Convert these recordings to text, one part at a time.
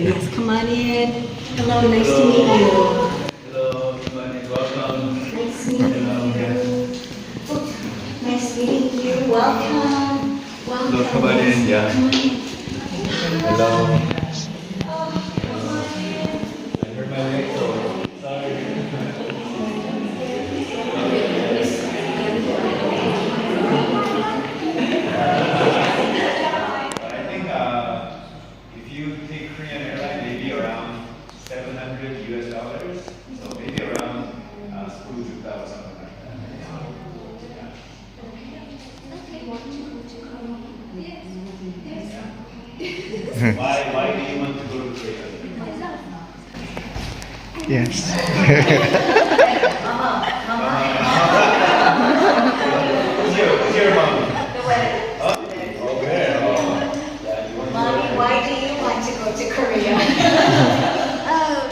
Yes, come on in. Hello, nice to meet you. Hello, everybody. Welcome. Nice meeting you. Nice meeting you. Welcome. Welcome. Hello, come on in. Yeah. Come on in. Hello. I hurt my leg, so sorry. I think if you take Korean airline, maybe around $700 US. So maybe around school 2,000 something like that. Why do you want to go to Korea? Yes. Who's your mom? Okay. Mommy, why do you want to go to Korea?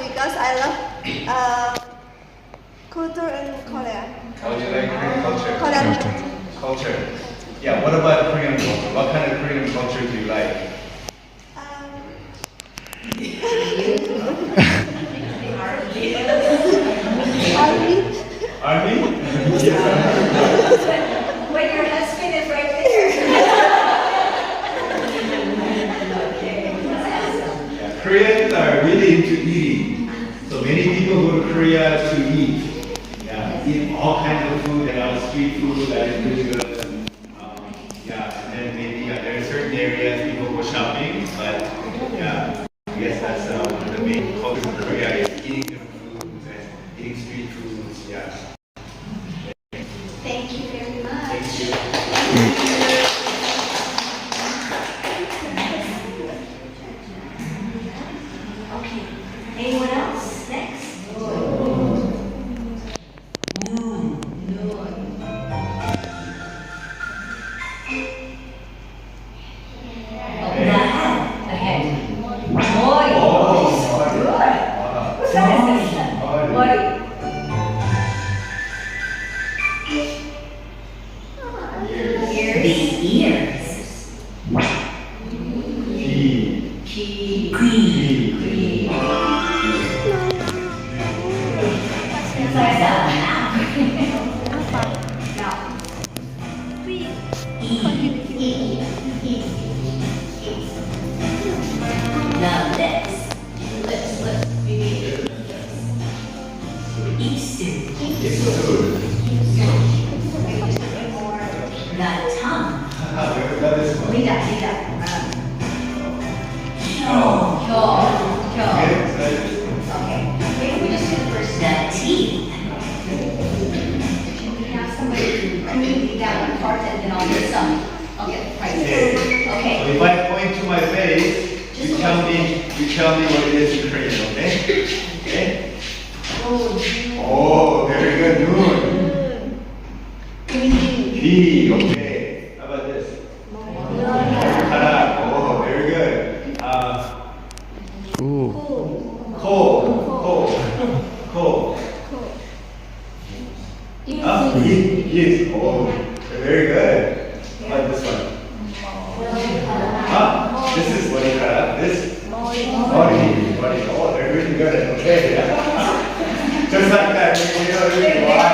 Because I love culture in Korea. How do you like Korean culture? Korean Culture. Yeah, what about Korean culture? What kind of Korean culture do you like? Army? When your husband is right there. Yeah, Koreans are really into eating. So many people go to Korea to eat. Yeah, eat all kinds of food and all street food that is really good. Yeah, and then maybe there are certain areas people go shopping, but yeah, I guess that's one of the main cultures of Korea is eating different foods and eating street foods. Yeah. Thank you very much. Thank you. Okay. Anyone else? Next. Now lips. Now tongue. Lida. Okay. Maybe we just do the first. The teeth. We have somebody read that part and then I'll do some. Okay, right. Okay. So if I point to my face, you tell me what it is in Korean, okay? Okay? Oh, very good. Noon. B, okay. How about this? Karak. Oh, very good. Ooh. Ko. Yes. Oh, very good. How about this one? This is what you got. This body. Oh, they're really good. Okay. Just like that. Wow.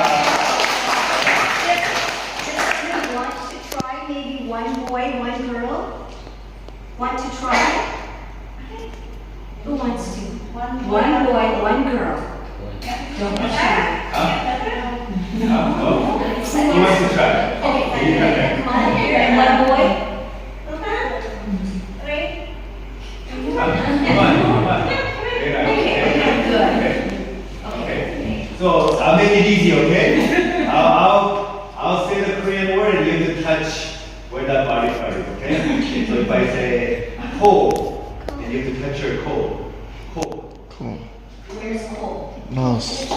Does anyone want to try maybe one boy, one girl? Want to try? Who wants to? One boy, one girl. Don't be shy. Oh. Who wants to try? Okay, You try that. come on here. And one boy? Come on. Very nice. Okay, good. Okay. So I'll make it easy, okay? I'll say the Korean word and you have to touch where that body part is, okay? So if I say ko, then you have to touch your ko. Ko. Cool. Where's Cole? Nose.